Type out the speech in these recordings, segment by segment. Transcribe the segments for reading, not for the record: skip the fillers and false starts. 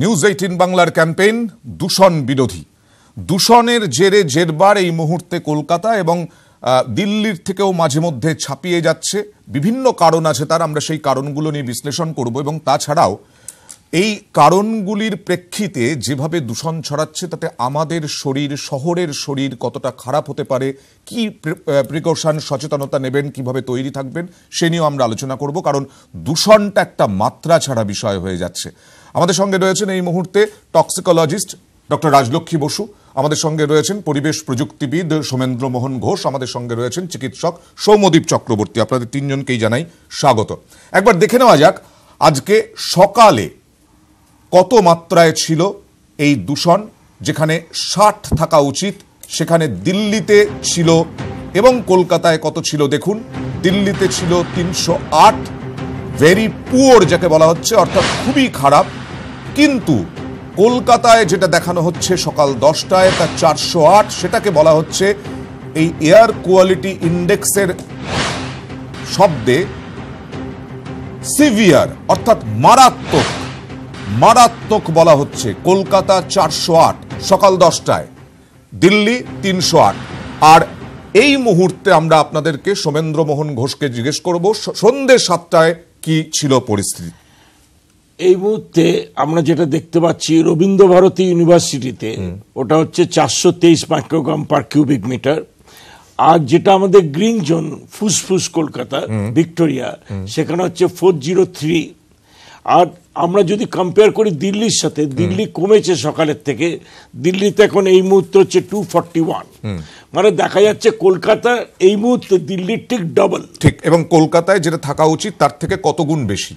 News 18 বাংলার campaign দূষণ বিরোধী। দূষণের জেরবার এই মুহূর্তে কলকাতা এবং দিল্লির থেকেও মাঝে মধ্যে ছাপিয়ে যাচ্ছে। বিভিন্ন কারণ আছে তার, আমরা সেই কারণগুলো নিয়ে বিশ্লেষণ করব এবং তাছাড়াও এই কারণগুলির প্রেক্ষিতে যেভাবে দূষণ ছড়াচ্ছে তাতে আমাদের শরীর, শহরের শরীর কতটা খারাপ হতে পারে, কি প্রিকশন সচেতনতা নেবেন, কিভাবে তৈরি থাকবেন সে নিয়েও আমরা আলোচনা করব, কারণ দূষণটা একটা মাত্রা ছাড়া বিষয় হয়ে যাচ্ছে। আমাদের সঙ্গে রয়েছেন এই মুহূর্তে টক্সিকোলজিস্ট ডক্টর রাজলক্ষ্মী বসু, আমাদের সঙ্গে রয়েছেন পরিবেশ প্রযুক্তিবিদ সোমেন্দ্র মোহন ঘোষ, আমাদের সঙ্গে রয়েছেন চিকিৎসক সৌম্যদীপ চক্রবর্তী। আপনাদের তিনজনকেই জানাই স্বাগত। একবার দেখে নেওয়া যাক আজকে সকালে কত মাত্রায় ছিল এই দূষণ। যেখানে 60 থাকা উচিত সেখানে দিল্লিতে ছিল, এবং কলকাতায় কত ছিল দেখুন। দিল্লিতে ছিল 308, ভেরি পুয়ার যাকে বলা হচ্ছে, অর্থাৎ খুবই খারাপ। কিন্তু কলকাতায় যেটা দেখানো হচ্ছে সকাল 10টায় তা 408, সেটাকে বলা হচ্ছে এই এয়ার কোয়ালিটি ইন্ডেক্সের শব্দে সিভিয়ার, অর্থাৎ মারাত্মক মারাত্মক বলা হচ্ছে। কলকাতা 408 সকাল 10টায়, দিল্লি 308। আর এই মুহূর্তে আমরা আপনাদেরকে সোমেন্দ্র মোহন ঘোষকে জিজ্ঞেস করব সন্ধ্যে 7টায় কি ছিল পরিস্থিতি। এই মুহূর্তে আমরা যেটা দেখতে পাচ্ছি রবীন্দ্র ভারতী ইউনিভার্সিটিতে ওটা হচ্ছে 423 মাইক্রোগ্রাম পার কিউবিক মিটার। আর যেটা আমাদের গ্রিন জোন ফুসফুস কলকাতা ভিক্টোরিয়া, সেখানে হচ্ছে 403। আর আমরা যদি কম্পেয়ার করি দিল্লির সাথে, দিল্লি কমেছে সকালের থেকে, দিল্লিতে এখন এই মুহূর্তে হচ্ছে 241। মানে দেখা যাচ্ছে কলকাতা এই মুহূর্তে দিল্লির ঠিক ডবল। ঠিক, এবং কলকাতায় যেটা থাকা উচিত তার থেকে কত গুণ বেশি,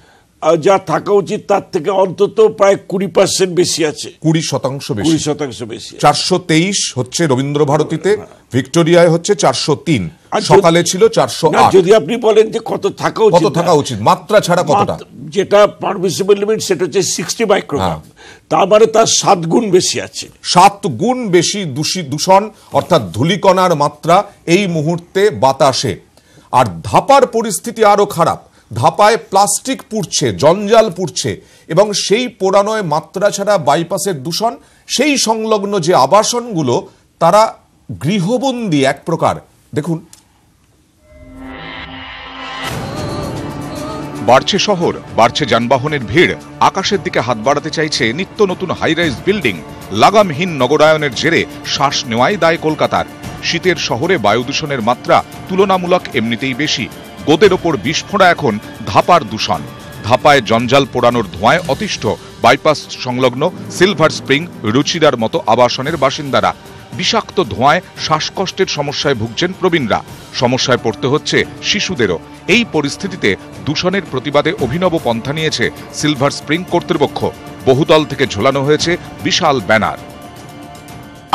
যা থাকা উচিত তার থেকে অন্তত প্রায় 20% বেশি আছে, 20% বেশি, 20% বেশি। 423 হচ্ছে রবীন্দ্র ভারতীতে, ভিক্টোরিয়ায় হচ্ছে 403, সকালে ছিল 408। যদি আপনি বলেন যে কত থাকা উচিত মাত্রা ছাড়া কতটা, যেটা পারমিসিবল লিমিট সেটা হচ্ছে 60 মাইক্রোগ্রাম, তার মানে তার 7 গুণ বেশি আছে, 7 গুণ বেশি দূষণ, অর্থাৎ ধূলিকণার মাত্রা এই মুহূর্তে বাতাসে। আর ধাপার পরিস্থিতি আরো খারাপ। ধাপায় প্লাস্টিক পুড়ছে, জঞ্জাল পুড়ছে, এবং সেই পোড়ানোয় মাত্রা ছাড়া বাইপাসের দূষণ। সেই সংলগ্ন যে আবাসনগুলো তারা গৃহবন্দী এক প্রকার। দেখুন, বাড়ছে শহর, বাড়ছে যানবাহনের ভিড়, আকাশের দিকে হাত বাড়াতে চাইছে নিত্য নতুন হাইরাইজ বিল্ডিং। লাগামহীন নগরায়নের জেরে শ্বাস নেওয়াই দায় কলকাতার। শীতের শহরে বায়ু দূষণের মাত্রা তুলনামূলক এমনিতেই বেশি। গোদের ওপর বিস্ফোরা এখন ধাপার দূষণ। ধাপায় জঞ্জাল পোড়ানোর ধোঁয়ায় অতিষ্ঠ বাইপাস সংলগ্ন সিলভার স্প্রিং, রুচিরার মতো আবাসনের বাসিন্দারা। বিষাক্ত ধোঁয়ায় শ্বাসকষ্টের সমস্যায় ভুগছেন প্রবীণরা, সমস্যায় পড়তে হচ্ছে শিশুদেরও। এই পরিস্থিতিতে দূষণের প্রতিবাদে অভিনব পন্থা নিয়েছে সিলভার স্প্রিং কর্তৃপক্ষ। বহুতল থেকে ঝোলানো হয়েছে বিশাল ব্যানার।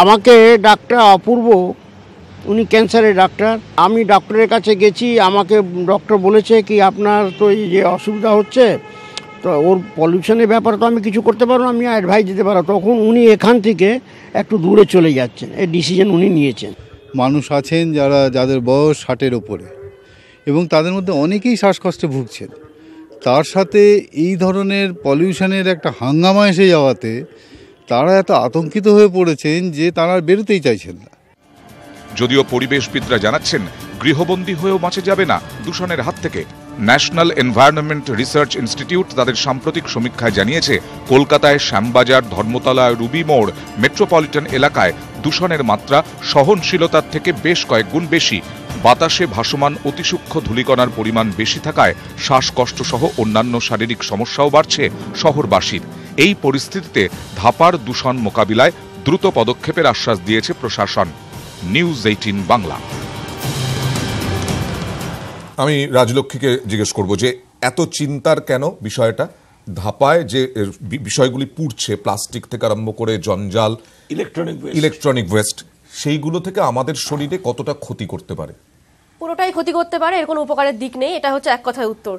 আমাকে ডাক্তার অপূর্ব, উনি ক্যান্সারের ডাক্তার, আমি ডক্টরের কাছে গেছি। আমাকে ডক্টর বলেছে কি আপনার তো এই যে অসুবিধা হচ্ছে, তো ওর পলিউশনের ব্যাপারে তো আমি কিছু করতে পারবো না, আমি অ্যাডভাইস দিতে পারবো। তখন উনি এখান থেকে একটু দূরে চলে যাচ্ছেন, এই ডিসিশন উনি নিয়েছেন। মানুষ আছেন যাদের বয়স 60-এর ওপরে, এবং তাদের মধ্যে অনেকেই শ্বাসকষ্টে ভুগছেন। তার সাথে এই ধরনের পলিউশনের একটা হাঙ্গামা এসে যাওয়াতে তারা এত আতঙ্কিত হয়ে পড়েছেন যে তারা বেরোতেই চাইছেন না। যদিও পরিবেশবিদরা জানাচ্ছেন গৃহবন্দী হয়েও বাঁচা যাবে না দূষণের হাত থেকে। ন্যাশনাল এনভায়রনমেন্ট রিসার্চ ইনস্টিটিউট তাদের সাম্প্রতিক সমীক্ষায় জানিয়েছে কলকাতায় শ্যামবাজার, ধর্মতলা, রুবি মোড়, মেট্রোপলিটন এলাকায় দূষণের মাত্রা সহনশীলতার থেকে বেশ কয়েক গুণ বেশি। বাতাসে ভাসমান অতিসূক্ষ্ম ধূলিকণার পরিমাণ বেশি থাকায় শ্বাসকষ্ট সহ অন্যান্য শারীরিক সমস্যাও বাড়ছে শহরবাসীর। এই পরিস্থিতিতে ধাপার দূষণ মোকাবিলায় দ্রুত পদক্ষেপের আশ্বাস দিয়েছে প্রশাসন। নিউজ 18 বাংলা। আমি রাজলক্ষ্মীকে জিজ্ঞেস করব যে এত চিন্তার কেন বিষয়টা। ধাপায় যে বিষয়গুলি পুড়ছে, প্লাস্টিক থেকে আরম্ভ করে জঞ্জাল, ইলেকট্রনিক ওয়েস্ট, সেইগুলো থেকে আমাদের শরীরে কতটা ক্ষতি করতে পারে? পুরোটাই ক্ষতি করতে পারে, এর কোনো উপকারের দিক নেই। এটা হচ্ছে এক কথায় উত্তর।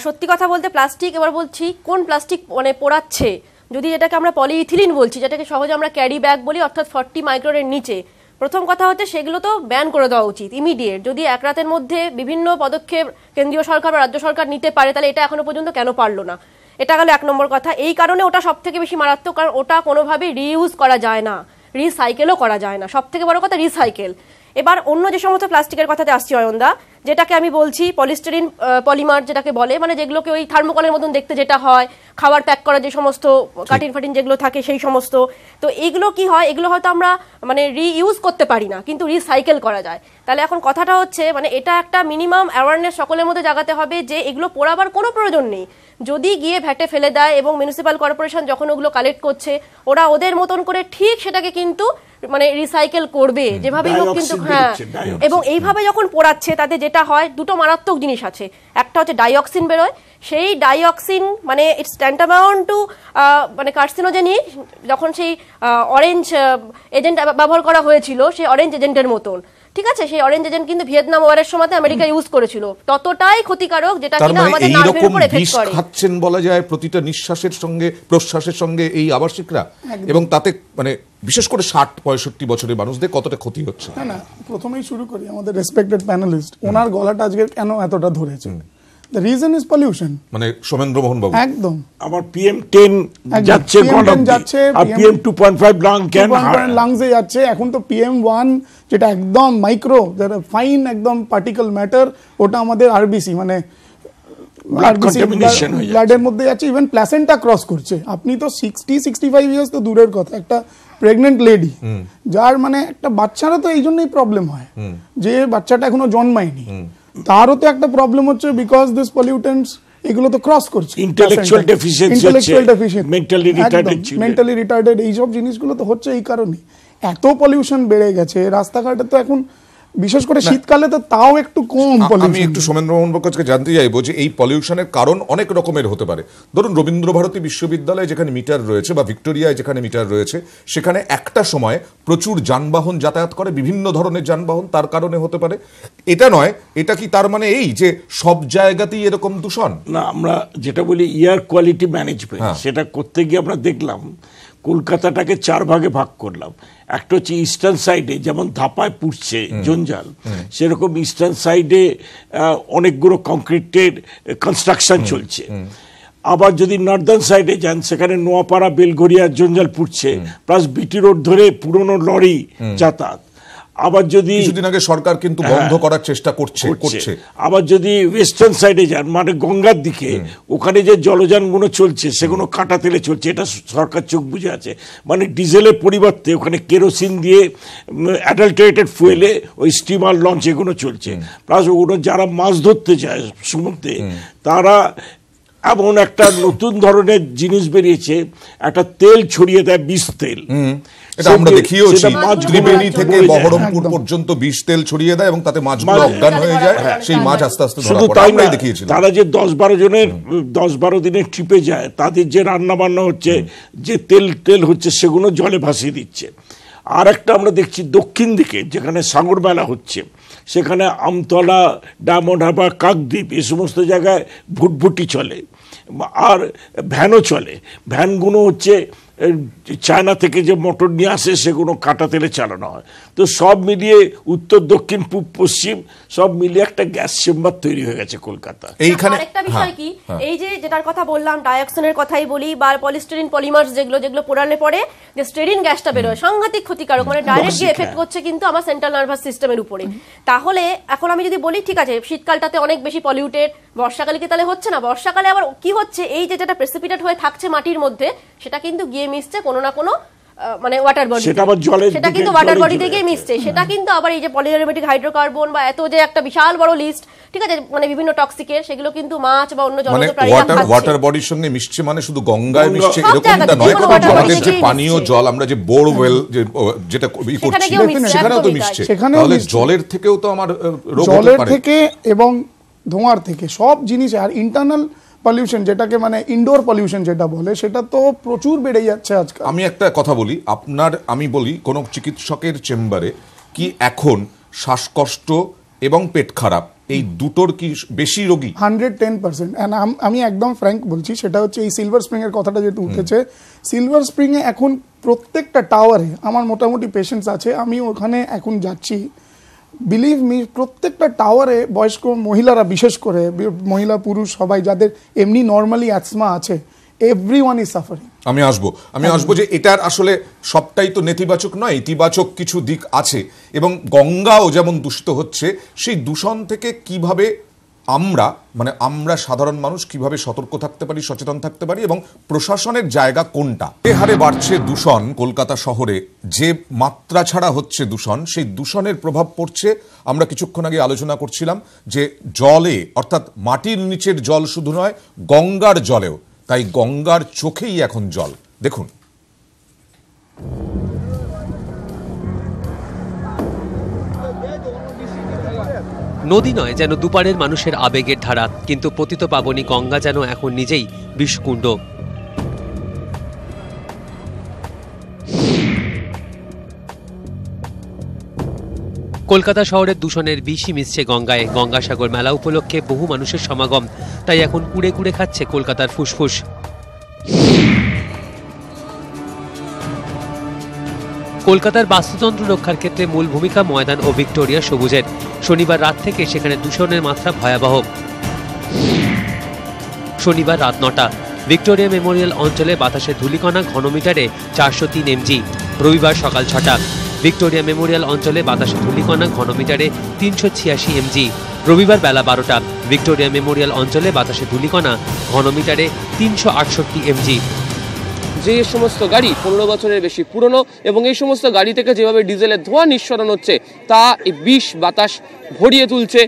সত্যি কথা বলতে প্লাস্টিক, এবার বলছি কোন প্লাস্টিক মানে পোড়াচ্ছে। যদি এটাকে আমরা পলিইথিলিন বলছি, যেটাকে সহজে আমরা ক্যারি ব্যাগ বলি, অর্থাৎ 40 মাইক্রনের নিচে, প্রথম কথা হচ্ছে সেগুলো তো ব্যান করে দেওয়া উচিত ইমিডিয়েট। যদি এক রাতের মধ্যে বিভিন্ন পদক্ষেপ কেন্দ্রীয় সরকার বা রাজ্য সরকার নিতে পারে, তাহলে এটা এখনো পর্যন্ত কেন পারলো না? এটা গেল 1 নম্বর কথা। এই কারণে ওটা সব থেকে বেশি মারাত্মক, কারণ ওটা কোনোভাবে রিইউজ করা যায় না, রিসাইকেলও করা যায় না। সব থেকে বড় কথা রিসাইকেল। এবার অন্য যে সমস্ত প্লাস্টিকের কথাতে আসছি অয়নদা, যেটাকে আমি বলছি পলিস্টারিন পলিমার যেটাকে বলে, মানে যেগুলোকে ওই থার্মোকলের মতন দেখতে যেটা হয়, খাবার প্যাক করা যে সমস্ত কাটিন ফাটিন যেগুলো থাকে সেই সমস্ত, তো এইগুলো কি হয়, এগুলো হয়তো আমরা মানে রিইউজ করতে পারি না, কিন্তু রিসাইকেল করা যায়। তাহলে এখন কথাটা হচ্ছে মানে এটা একটা মিনিমাম অ্যাওয়ারনেস সকলের মধ্যে জাগাতে হবে যে এগুলো পোড়াবার কোনো প্রয়োজন নেই। যদি গিয়ে ভ্যাটে ফেলে দেয় এবং মিউনিসিপ্যাল কর্পোরেশন যখন ওগুলো কালেক্ট করছে, ওরা ওদের মতন করে ঠিক সেটাকে কিন্তু মানে রিসাইকেল করবে যেভাবেই হোক, কিন্তু হ্যাঁ, এবং এইভাবে যখন পোড়াচ্ছে তাতে যেটা হয় দুটো মারাত্মক জিনিস আছে। একটা হচ্ছে ডাইঅক্সিন বেরোয়, সেই ডাইঅক্সিন মানে ইটস ট্যান্টামাউন্ট টু মানে কার্সিনোজেনিক। যখন সেই অরেঞ্জ এজেন্ট ব্যবহার করা হয়েছিল, সেই অরেঞ্জ এজেন্টের মতন, ঠিক আছে, সেই অরেঞ্জ এজেন্ট কিন্তু ভিয়েতনাম ওয়ারের সময় আমেরিকা ইউজ করেছিল, ততটাই ক্ষতিকারক যেটা কিনা আমাদের নার্ভের উপর এফেক্ট করে। খাচ্ছেন বলা যায় প্রতিটা নিঃশ্বাসের সঙ্গে প্রশ্বাসের সঙ্গে এই আবাসিকরা, এবং তাতে মানে বিশেষ করে 60-65 বছরের মানুষদের কতটা ক্ষতি হচ্ছে। না, প্রথমেই শুরু করি আমাদের রেসপেক্টেড প্যানেলিস্ট, ওনার গলাটা আজকে কেন এতটা ধরেছে। The reason is pollution. মানে সোমেন্দ্র মোহন বাবু একদম আমার PM10 যাচ্ছে, আর PM 2.5 লাংসে যাচ্ছে। এখন তো PM1 যেটা একদম মাইক্রো, যেটা ফাইন একদম পার্টিকেল ম্যাটার, ওটা আমাদের আরবিসি মানে ব্লাডের মধ্যে যাচ্ছে, ইভেন প্ল্যাসেন্টা ক্রস করছে। আপনি তো 60-65 ইয়ার্স তো দূরের কথা, একটা প্রেগনেন্ট লেডি যার মানে একটা বাচ্চারও তো এই জন্যই প্রবলেম হয়, যে বাচ্চাটা এখনো জন্মায়নি, তারও তো একটা প্রবলেম হচ্ছে বিকজ দিস পলিউটেন্টস এগুলো তো ক্রস করছে। ইন্টেলেকচুয়াল ডেফিসিয়েন্সি, মেন্টালি রিটার্ডেড, এইসব জিনিসগুলো তো হচ্ছে এই কারণে। এত পলিউশন বেড়ে গেছে রাস্তাঘাটে, তো এখন বিশেষ করে শীতকালে তো তাও একটু কম পলিউশন। আমি একটু সোমেন্দ্র মোহন বাবুর কাছে জানতে চাইবো যে এই পলিউশনের কারণ অনেক রকমের হতে পারে। ধরুন রবীন্দ্রভারতী বিশ্ববিদ্যালয়ে যেখানে মিটার রয়েছে বা ভিক্টোরিয়ায় যেখানে মিটার রয়েছে, সেখানে একটা সময় প্রচুর যানবাহন যাতায়াত করে, বিভিন্ন ধরনের যানবাহন, তার কারণে হতে পারে। এটা নয়, এটা কি তার মানে এই যে সব জায়গাতেই এরকম দূষণ? না, আমরা যেটা বলি এয়ার কোয়ালিটি ম্যানেজমেন্ট, সেটা করতে গিয়ে আমরা দেখলাম কলকাতাটাকে 4 ভাগে ভাগ করলাম। একটা হচ্ছে ইস্টার্ন সাইডে যেমন ধাপায় পুড়ছে জঞ্জাল, সেরকম ইস্টার্ন সাইডে অনেকগুলো কংক্রিটের কনস্ট্রাকশন চলছে। আবার যদি নর্দার্ন সাইডে যান, সেখানে নোয়াপাড়া বেলঘরিয়া জঞ্জাল পুড়ছে, প্লাস বিটি রোড ধরে পুরনো লরি যাতায়াত। আবার যদি কিছুদিন আগে সরকার কিন্তু বন্ধ করার চেষ্টা করছে। আবার যদি ওয়েস্টার্ন সাইডে যান, মানে গঙ্গার দিকে, ওখানে যে জলযানগুলো চলছে সেগুলো কাটা তেলে চলছে, এটা সরকার চোখ বুঝে আছে। মানে ডিজেলের পরিবর্তে ওখানে কেরোসিন দিয়ে অ্যাডাল্টারেটেড ফুয়েলে ওই স্টিমার লঞ্চ এগুলো চলছে। প্লাস ওগুলো যারা মাছ ধরতে যায় সমুদ্রে, তারা এমন একটা নতুন ধরনের জিনিস বেরিয়েছে, একটা তেল ছড়িয়ে দেয়, বিষ তেল। এটা আমরা দেখিয়েছি, ত্রিবেণী থেকে বহরমপুর পর্যন্ত বিষ তেল ছড়িয়ে দেয় এবং তাতে মাছগুলো অজ্ঞান হয়ে যায়, সেই মাছ আস্তে আস্তে ধরা পড়ে। আমরাই দেখিয়েছি। তারা যে 10-12 দিনের ট্রিপে যায়, তাদের যে রান্না বান্না হচ্ছে, যে তেল হচ্ছে, সেগুলো জলে ভাসিয়ে দিচ্ছে। আর একটা আমরা দেখছি দক্ষিণ দিকে, যেখানে সাগর মেলা হচ্ছে, সেখানে আমতলা, ডায়মন্ড হারবার, কাকদ্বীপ, এই সমস্ত জায়গায় ভুটভুটি চলে, আর ভ্যানও চলে। ভ্যানগুলো হচ্ছে চায়না থেকে যে মোটর নিয়ে আসে, সেগুলো কাটা তেলে চালানো হয়। তো সব মিলিয়ে উত্তর, দক্ষিণ, পূব, পশ্চিম সব মিলিয়ে একটা গ্যাস চেম্বার তৈরি হয়ে গেছে কলকাতা। এইখানে একটা বিষয় কি, এই যে যেটার কথা বললাম, ডাইঅক্সিনের কথাই বলি, বা পলিস্টারিন পলিমার্স যেগুলো পোড়ালে পরে যে স্টেরিন গ্যাসটা বেরোয়, সাংঘাতিক ক্ষতিকারক, মানে ডাইরেক্টলি এফেক্ট করছে কিন্তু আমার সেন্ট্রাল নার্ভাস সিস্টেমের উপরে। তাহলে এখন আমি যদি বলি ঠিক আছে, শীতকালটাতে অনেক বেশি পলিউটেড, বর্ষাকালে কি তাহলে হচ্ছে না? বর্ষাকালে আবার কি হচ্ছে, এই যে যেটা প্রেসিপিটেট হয়ে থাকছে মাটির মধ্যে, সেটা কিন্তু গিয়ে মিশছে কোনো না কোনো মানে ওয়াটার বডি, সেটা কিন্তু ওয়াটার বডি থেকে মিশছে। সেটা কিন্তু আবার এই যে পলিঅ্যারোমেটিক হাইড্রোকার্বন বা এত যে একটা বিশাল বড় লিস্ট, ঠিক আছে, মানে বিভিন্ন টক্সিকের, সেগুলো কিন্তু মাছ বা অন্য জলজ প্রাণীরা খাচ্ছে। ওয়াটার বডির সঙ্গে মিশছে মানে শুধু গঙ্গায় মিশছে এরকমটা নয়, আমাদের যে পানীয় জল, আমরা যে বোরওয়েল যেটা করছি, সেখানেও তো মিশছে। তাহলে জলের থেকেও তো আমার রোগ হতে পারে, জলের থেকে এবং ধোঁয়ার থেকে, সব জিনিস। আর ইন্টারনাল পলিউশন, যেটাকে মানে ইনডোর পলিউশন যেটা বলে, সেটা তো প্রচুর বেড়ে যাচ্ছে আজকাল। আমি একটা কথা বলি, আমি বলি কোন চিকিৎসকের চেম্বারে কি এখন শ্বাসকষ্ট এবং পেট খারাপ এই দুটোর কি বেশি রোগী? 110%। আমি একদম ফ্র্যাঙ্ক বলছি, সেটা হচ্ছে এই সিলভার স্প্রিং এর কথাটা যেহেতু উঠেছে, সিলভার স্প্রিং এ এখন প্রত্যেকটা টাওয়ারে আমার মোটামুটি পেশেন্টস আছে। আমি ওখানে এখন যাচ্ছি, বিলিভ মি, প্রত্যেকটা টাওয়ারে বয়স্ক মহিলারা, বিশেষ করে মহিলা পুরুষ সবাই, যাদের এমনি নর্মালি অ্যাসমা আছে, এভরিওয়ান ইজ সাফারিং। আমি আসবো যে এটার আসলে সবটাই তো নেতিবাচক নয়, ইতিবাচক কিছু দিক আছে, এবং গঙ্গাও যেমন দূষিত হচ্ছে, সেই দূষণ থেকে কিভাবে আমরা সাধারণ মানুষ কিভাবে সতর্ক থাকতে পারি, সচেতন থাকতে পারি, এবং প্রশাসনের জায়গা কোনটা। যে হারে বাড়ছে দূষণ কলকাতা শহরে, যে মাত্রা ছাড়া হচ্ছে দূষণ, সেই দূষণের প্রভাব পড়ছে। আমরা কিছুক্ষণ আগে আলোচনা করছিলাম যে জলে, অর্থাৎ মাটির নিচের জল শুধু নয়, গঙ্গার জলেও, তাই গঙ্গার চোখেই এখন জল। দেখুন, নদী নয় যেন দুপারের মানুষের আবেগের ধারা, কিন্তু পতিত পাবনী গঙ্গা যেন এখন নিজেই বিষকুণ্ড। কলকাতা শহরের দূষণের বিষই মিশছে গঙ্গায়। গঙ্গাসাগর মেলা উপলক্ষে বহু মানুষের সমাগম, তাই এখন কুড়ে কুড়ে খাচ্ছে কলকাতার ফুসফুস। কলকাতার বাস্তুতন্ত্র রক্ষার ক্ষেত্রে মূল ভূমিকা ময়দান ও ভিক্টোরিয়া সবুজের। শনিবার রাত থেকে সেখানে দূষণের মাত্রা ভয়াবহ। শনিবার রাত 9টা ভিক্টোরিয়া মেমোরিয়াল অঞ্চলে বাতাসের ধূলিকণা ঘনমিটারে 403 mg। রবিবার সকাল 6টা ভিক্টোরিয়া মেমোরিয়াল অঞ্চলে বাতাসের ধূলিকণা ঘনমিটারে 386 mg। রবিবার বেলা 12টা ভিক্টোরিয়া মেমোরিয়াল অঞ্চলে বাতাসের ধূলিকণা ঘনমিটারে 368 mg। যে সমস্ত গাড়ি 15 বছরের বেশি পুরনো এবং এই সমস্ত গাড়ি থেকে যেভাবে ডিজেলের ধোঁয়া নিঃসরণ হচ্ছে, তা এই বিষ বাতাস ভরিয়ে তুলছে।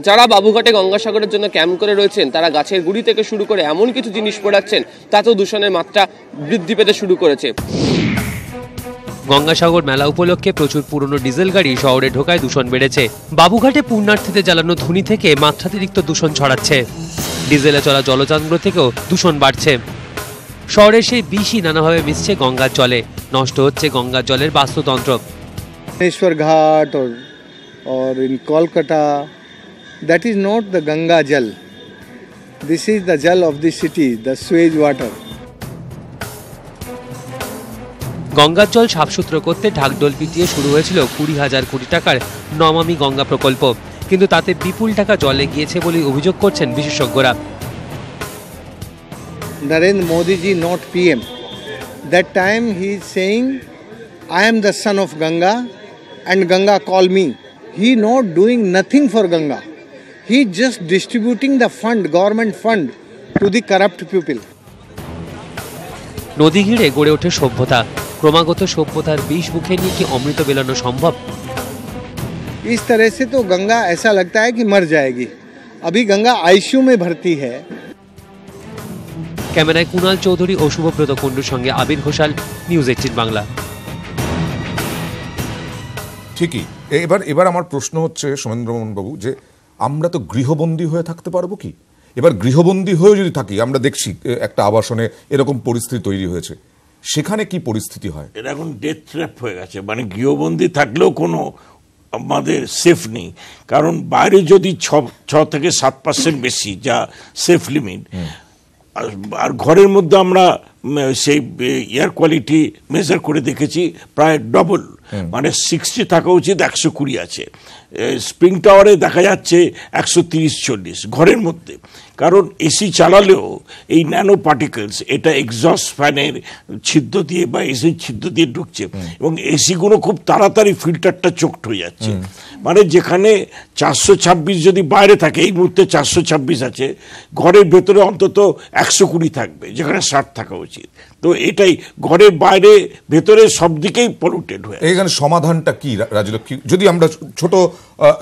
যারা বাবুঘাটে গঙ্গাসাগরের জন্য ক্যাম্প করে রয়েছেন, তারা গাছের গুড়ি থেকে শুরু করে এমন কিছু জিনিস পোড়াচ্ছেন, তাতেও দূষণের মাত্রা বৃদ্ধি পেতে শুরু করেছে। গঙ্গাসাগর মেলা উপলক্ষে প্রচুর পুরনো ডিজেল গাড়ি শহরে ঢোকায় দূষণ বেড়েছে। বাবুঘাটে পুণ্যার্থীদের জ্বালানো ধুনি থেকে মাত্রাতিরিক্ত দূষণ ছড়াচ্ছে। ডিজেলে চলা জলযানগুলো থেকেও দূষণ বাড়ছে। শহরের সেই বিষই নানাভাবে মিশছে গঙ্গার জলে। নষ্ট হচ্ছে গঙ্গার জলের বাস্তুতন্ত্র। Rameshwar Ghat or in Kolkata, that is not the Ganga Jal. This is the Jal of the city, the sewage water. গঙ্গার জল সাফসুত্র করতে ঢাকঢোল পিটিয়ে শুরু হয়েছিল 20,000 কোটি টাকার নমামি গঙ্গা প্রকল্প, কিন্তু তাতে বিপুল টাকা জলে গিয়েছে বলে অভিযোগ করছেন বিশেষজ্ঞরা। Narendra Modi ji, not PM. That time he is saying, I am the son of Ganga and Ganga call me. He not doing nothing for Ganga. He just distributing the fund, government fund to the corrupt people. নদী ঘিরে গড়ে ওঠে সভ্যতা। ক্রমাগত সভ্যতার বিষ মুখে নিয়ে কি অমৃত বেলানো সম্ভব? इस तरह से तो गंगा ऐसा लगता है कि मर जाएगी। अभी गंगा आईसीयू में भर्ती है। ক্যামেরায় কুণাল চৌধুরী ও শুভব্রত কুণ্ডুর সঙ্গে আবির ঘোষাল, নিউজ 18 বাংলা। ঠিকই। এবার আমার প্রশ্ন হচ্ছে সোমেন্দ্রমোহন বাবু, যে আমরা তো গৃহবন্দী হয়ে থাকতে পারবো কি? এবার গৃহবন্দী হয়ে যদি থাকি, আমরা দেখছি একটা আবাসনে এরকম পরিস্থিতি তৈরি হয়েছে, সেখানে কি পরিস্থিতি হয়? এটা এখন ডেথ ট্র্যাপ হয়ে গেছে। মানে গৃহবন্দী থাকলেও কোনো আমাদের সেফ নেই, কারণ বাইরে যদি 6 থেকে 7% বেশি, যা সেফ লিমিট, আর ঘরের মধ্যে আমরা সেই এয়ার কোয়ালিটি মেজার করে দেখেছি প্রায় ডবল, মানে 60 থাকা উচিত, 120 আছে। স্প্রিং টাওয়ারে দেখা যাচ্ছে 130-140 ঘরের মধ্যে। কারণ এসি চালালেও এই ন্যানো পার্টিকেলস, এটা এক্সস্ট ফ্যানের ছিদ্র দিয়ে বা এসির ছিদ্র দিয়ে ঢুকছে, এবং এসিগুলো খুব তাড়াতাড়ি ফিল্টারটা চোখট হয়ে যাচ্ছে। মানে যেখানে 426 যদি বাইরে থাকে, এই মুহূর্তে 426 আছে, ঘরের ভেতরে অন্তত 120 থাকবে, যেখানে 60 থাকা উচিত। তো এটাই ঘরের বাইরে ভেতরে সব দিকেই পলিউটেড হয়ে। এইখানে সমাধানটা কি রাজলক্ষ্মী? যদি আমরা ছোট,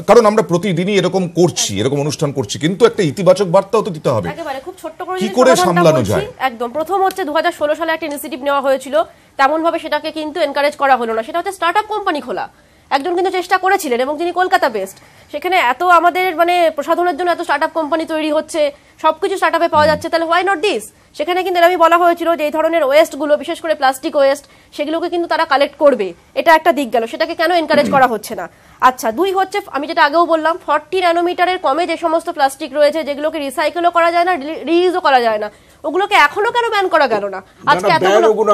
কারণ আমরা প্রতিদিনই এরকম করছি, এরকম অনুষ্ঠান করছি, কিন্তু একটা ইতিবাচক বার্তাও তো দিতে হবে। একেবারে খুব ছোট্ট করে কি করে সামলানো যায়? একদম প্রথম হচ্ছে 2016 সালে একটা ইনিশিয়েটিভ নেওয়া হয়েছিল, তেমন ভাবে সেটাকে কিন্তু এনকারেজ করা হলো না। সেটা হচ্ছে স্টার্টআপ কোম্পানি খোলা। একজন কিন্তু চেষ্টা করেছিলেন, এবং তিনি কলকাতা বেসড। সেখানে এত আমাদের মানে প্রসাধনের জন্য এত স্টার্টআপ কোম্পানি তৈরি হচ্ছে, সবকিছু স্টার্টআপে পাওয়া যাচ্ছে, তাহলে হোয়াই নট দিস? সেখানে কিন্তু আমি বলা হয়েছিল যে এই ধরনের ওয়েস্টগুলো, বিশেষ করে প্লাস্টিক ওয়েস্ট, সেগুলোকে কিন্তু তারা কালেক্ট করবে, এটা একটা দিক গেল। সেটাকে কেন এনকারেজ করা হচ্ছে না? আচ্ছা, 2 হচ্ছে আমি যেটা আগেও বললাম, 40 ন্যানোমিটারের কমে যে সমস্ত প্লাস্টিক রয়েছে যেগুলোকে রিসাইকেলও করা যায় না, রিইউজও করা যায় না, ওগুলোকে এখনো কেন ব্যান করা গেল না? আজকে এতগুলো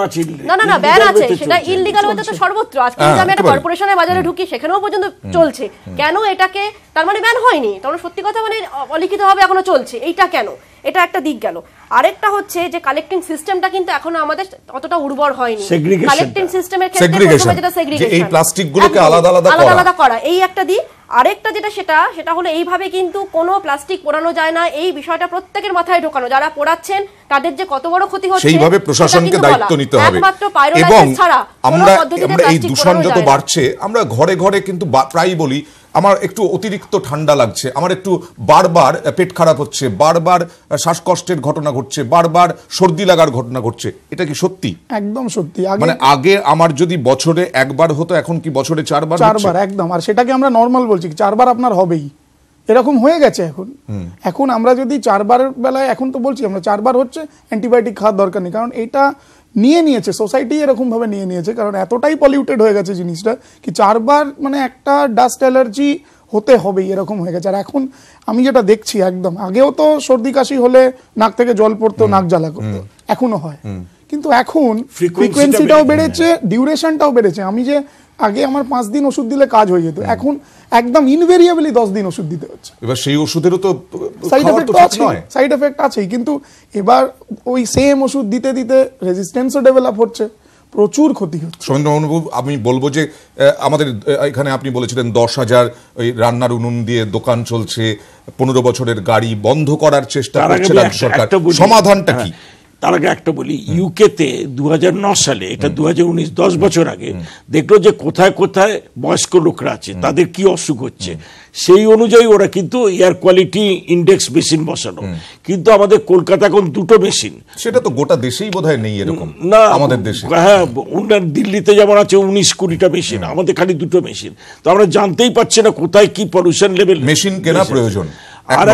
না ব্যান আছে, সেটা ইললিগাল হতে তো সর্বত্র। আজকে যদি আমি একটা কর্পোরেশনের বাজারে ঢুকি সেখানেও পর্যন্ত চলছে, কেন এটাকে তার মানে ব্যান হয়নি? তার মানে সত্যি কথা মানে অলিখিতভাবে এখনো চলছে, এইটা কেন? এটা একটা দিক গেল। আরেকটা হচ্ছে যে কালেক্টিং সিস্টেমটা কিন্তু এখনো আমাদের অতটা উর্বর হয়নি। কালেক্টিং সিস্টেমের ক্ষেত্রে প্রথমে যেটা সেগ্রিগেশন, এই প্লাস্টিকগুলোকে আলাদা আলাদা করা, এই একটা দিক। আরেকটা যেটা সেটা হলো এইভাবে কিন্তু কোনো প্লাস্টিক পোড়ানো যায় না, এই বিষয়টা প্রত্যেকের মাথায় ঢোকানো, যারা পোড়াচ্ছেন তাদের যে কত বড় ক্ষতি হচ্ছে সেইভাবে প্রশাসনকে দায়িত্ব নিতে হবে। এবং আমরা এই দূষণ যত বাড়ছে, আমরা ঘরে ঘরে কিন্তু প্রায় বলি আমার একটু অতিরিক্ত ঠান্ডা লাগছে, আমার একটু বারবার পেট খারাপ হচ্ছে, বারবার শ্বাসকষ্টের ঘটনা ঘটছে, বারবার সর্দি লাগার ঘটনা ঘটছে। এটা কি সত্যি? একদম সত্যি। মানে আগে আমার যদি বছরে একবার হতো, এখন কি বছরে 4 বার? একদম। আর সেটাকে আমরা নর্মাল বলছি, 4 বার আপনার হবেই, এরকম হয়ে গেছে এখন। এখন আমরা যদি 4 বার বেলায়, এখন তো বলছি আমরা 4 বার হচ্ছে, অ্যান্টিবায়োটিক খাওয়ার দরকার নেই, কারণ এটা নিয়ে নিয়েছে সোসাইটি, এরকম ভাবে নিয়ে নিয়েছে, কারণ এতটাই পলিউটেড হয়ে গেছে জিনিসটা কি 4 বার মানে একটা ডাস্ট অ্যালার্জি হতে হবেই, এরকম হয়ে গেছে। আর এখন আমি যেটা দেখছি, একদম আগেও তো সর্দি কাশি হলে নাক থেকে জল পড়তো, নাক জ্বালা করতো, এখনো হয়, কিন্তু এখন ফ্রিকোয়েন্সিটাও বেড়েছে, ডিউরেশনটাও বেড়েছে। আমি যে আগে আমার 5 দিন ওষুধ দিলে কাজ হয়ে যেত, এখন একদম ইনভেরিয়েবলি 10 দিন ওষুধ দিতে হচ্ছে। এবার সেই ওষুধেরও তো সাইড এফেক্ট আছেই, কিন্তু এবার ওই সেম ওষুধ দিতে দিতে রেজিস্ট্যান্সও ডেভেলপ হচ্ছে, প্রচুর ক্ষতি হচ্ছে। সৌমেন্দ্রবাবু, আমি বলবো যে আমাদের এখানে আপনি বলেছিলেন 10,000 ওই রান্নার উনুন দিয়ে দোকান চলছে, 15 বছরের গাড়ি বন্ধ করার চেষ্টা করছে রাজ্য সরকার, সমাধানটা কি? তার আগে একটা বলি, ইউকেতে 2009 সালে, এটা 2019, 10 বছর আগে দেখলো যে কোথায় কোথায় বয়স্ক লোকরা আছে, তাদের কি অসুখ হচ্ছে, সেই অনুযায়ী ওরা কিন্তু এয়ার কোয়ালিটি ইন্ডেক্স মেশিন বসানো। কিন্তু আমাদের কলকাতা এখন 2টো মেশিন, সেটা তো গোটা দেশেই বোধহয় নেই এরকম না আমাদের দেশে। হ্যাঁ, দিল্লিতে যেমন আছে 19-20টা মেশিন, আমাদের খালি 2টো মেশিন। তো আমরা জানতেই পারছি না কোথায় কি পলিউশন লেভেল। মেশিন কেনা প্রয়োজন, আর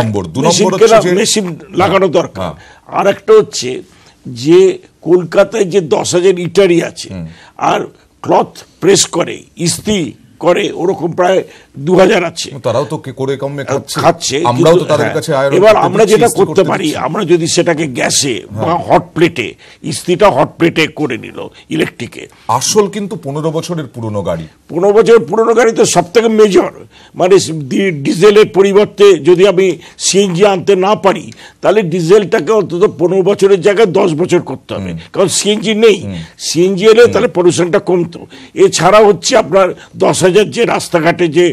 মেশিন লাগানো দরকার। আর একটা হচ্ছে যে কলকাতায় যে 10,000 ইটারি আছে, আর ক্লথ প্রেস করে, ইস্ত্রি করে, ওরকম প্রায় 2,000 আছে। তারাও তো করে কমে খাচ্ছে, আমরাও তো তাদের কাছে। এবার আমরা যেটা করতে পারি, আমরা যদি সেটাকে গ্যাসে বা হট প্লেটে, ইস্ত্রিটা হট প্লেটে করে নিল ইলেকট্রিকে। আসল কিন্তু 15 বছরের পুরনো গাড়ি, 15 বছরের পুরনো গাড়ি তো সব থেকে মেজর। মানে ডিজেলের পরিবর্তে যদি আমি সিএনজি আনতে না পারি, তাহলে ডিজেলটাকে অন্তত 15 বছরের জায়গায় 10 বছর করতে হবে, কারণ সিএনজি নেই। সিএনজি এলে তাহলে পলিউশনটা কমতো। এছাড়া হচ্ছে আপনার 10,000 যে রাস্তাঘাটে যে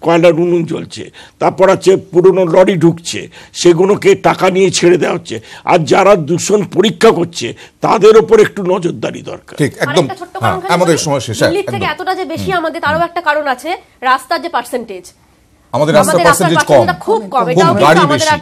কয়লার উনুন জ্বলছে, তারপর আছে পুরনো লরি ঢুকছে, সেগুলোকে টাকা নিয়ে ছেড়ে দেওয়া হচ্ছে। আর যারা দূষণ পরীক্ষা করছে তাদের উপর একটু নজরদারি দরকার। ঠিক, একদম। আমাদের সময় শেষ। দিল্লির থেকে এতটা যে বেশি আমাদের, তারও একটা কারণ আছে, রাস্তার যে পার্সেন্টেজ, আমাদের রাস্তার পার্সেন্টেজ কম, খুব গাড়ি বেশি,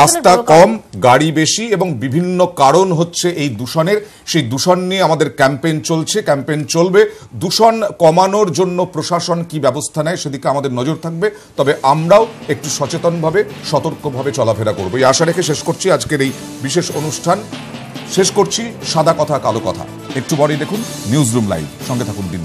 রাস্তা কম, গাড়ি বেশি, এবং বিভিন্ন কারণ হচ্ছে এই দূষণের। সেই দূষণ নিয়ে আমাদের ক্যাম্পেইন চলছে, ক্যাম্পেইন চলবে। দূষণ কমানোর জন্য প্রশাসন কি ব্যবস্থা নেয় সেদিকে আমাদের নজর থাকবে, তবে আমরাও একটু সচেতনভাবে, সতর্কভাবে চলাফেরা করবো, এই আশা রেখে শেষ করছি আজকের এই বিশেষ অনুষ্ঠান। শেষ করছি সাদা কথা কালো কথা। একটু পরেই দেখুন নিউজ রুম লাইভ, সঙ্গে থাকুন দিন।